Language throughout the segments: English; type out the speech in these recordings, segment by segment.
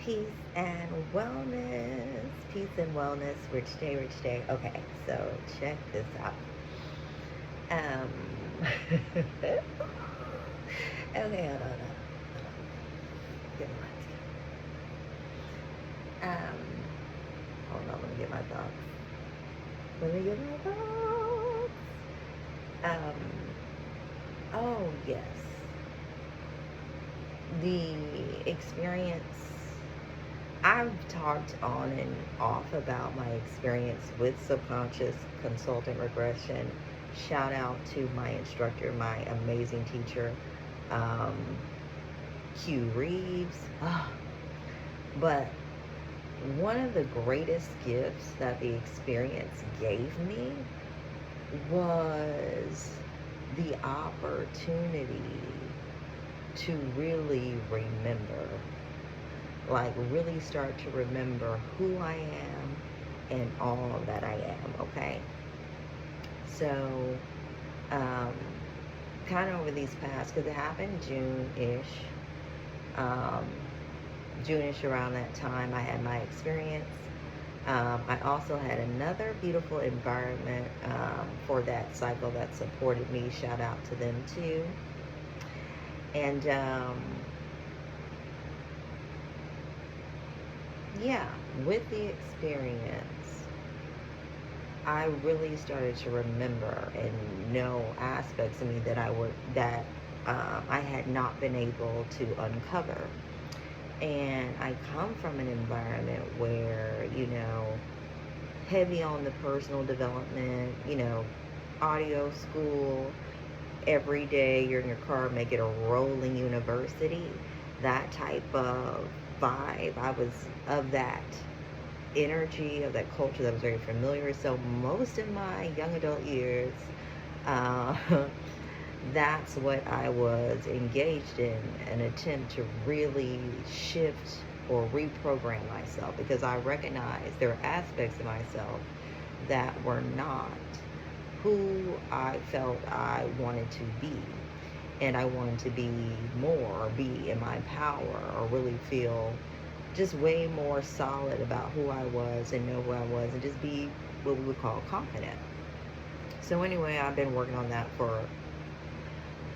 Peace and wellness. Peace and wellness. Rich day, rich day. Okay, so check this out. Um, okay, hold on. Get my hold on, let me get my thoughts. Let me get my thoughts. Oh yes. The experience, I've talked on and off about my experience with subconscious consultant regression. Shout out to my instructor, my amazing teacher, um, Q Reeves. But one of the greatest gifts that the experience gave me was the opportunity to really remember, like really start to remember who I am and all that I am, okay? So, kind of over these past, because it happened June-ish, June-ish around that time I had my experience. I also had another beautiful environment for that cycle that supported me. Shout out to them too. And yeah, with the experience, I really started to remember and know aspects of me that I had not been able to uncover. And I come from an environment where, heavy on the personal development, audio school, every day you're in your car, make it a rolling university, that type of vibe. I was of that energy, of that culture that was very familiar. So most of my young adult years, uh, that's what I was engaged in, an attempt to really shift or reprogram myself, because I recognized there are aspects of myself that were not who I felt I wanted to be. And I wanted to be more, or be in my power, or really feel just way more solid about who I was and know who I was, and just be what we would call confident. So anyway, I've been working on that for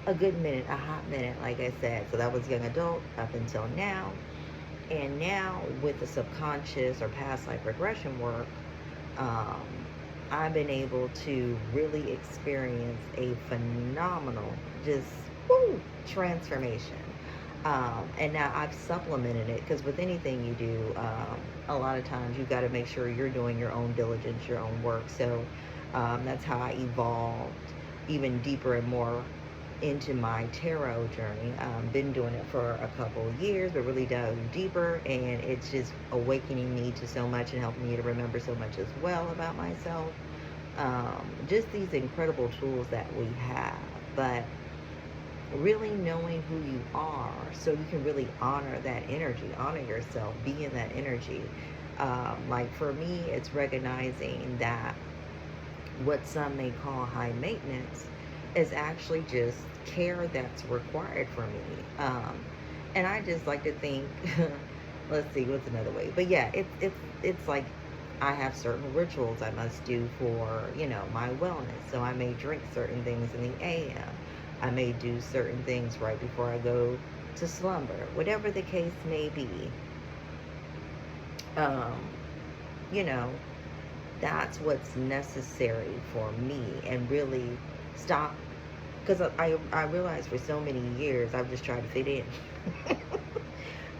a good minute, a hot minute, like I said. So that was young adult up until now. And now with the subconscious or past life regression work, um, I've been able to really experience a phenomenal, just transformation. And now I've supplemented it, because with anything you do, a lot of times you've got to make sure you're doing your own diligence, your own work. So that's how I evolved even deeper and more into my tarot journey. Been doing it for a couple of years, but really dug deeper, and it's just awakening me to so much and helping me to remember so much as well about myself. Just these incredible tools that we have, but really knowing who you are so you can really honor that energy, honor yourself, be in that energy. Like for me, it's recognizing that what some may call high maintenance is actually just care that's required for me. And I just like to think, let's see, what's another way? But yeah, it's like I have certain rituals I must do for, my wellness. So I may drink certain things in the AM. I may do certain things right before I go to slumber, whatever the case may be. You know, that's what's necessary for me, and really stop, because I realized for so many years I've just tried to fit in.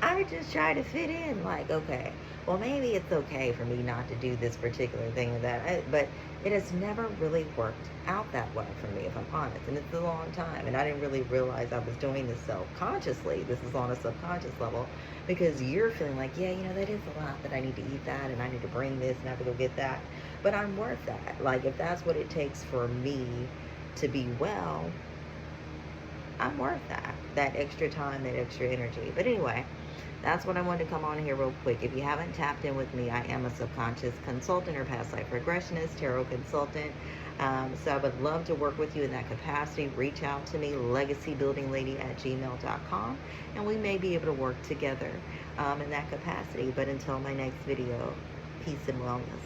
I just try to fit in, like, okay, well, maybe it's okay for me not to do this particular thing or that, but it has never really worked out that well for me, if I'm honest, and it's a long time, and I didn't really realize I was doing this self-consciously. This is on a subconscious level, because you're feeling like, yeah, that is a lot, that I need to eat that, and I need to bring this, and I have to go get that, but I'm worth that. Like, if that's what it takes for me to be well, I'm worth that extra time, that extra energy. But anyway, that's what I wanted to come on here real quick. If you haven't tapped in with me, I am a subconscious consultant or past life regressionist, tarot consultant. So I would love to work with you in that capacity. Reach out to me, legacybuildinglady@gmail.com, and we may be able to work together in that capacity. But until my next video, peace and wellness.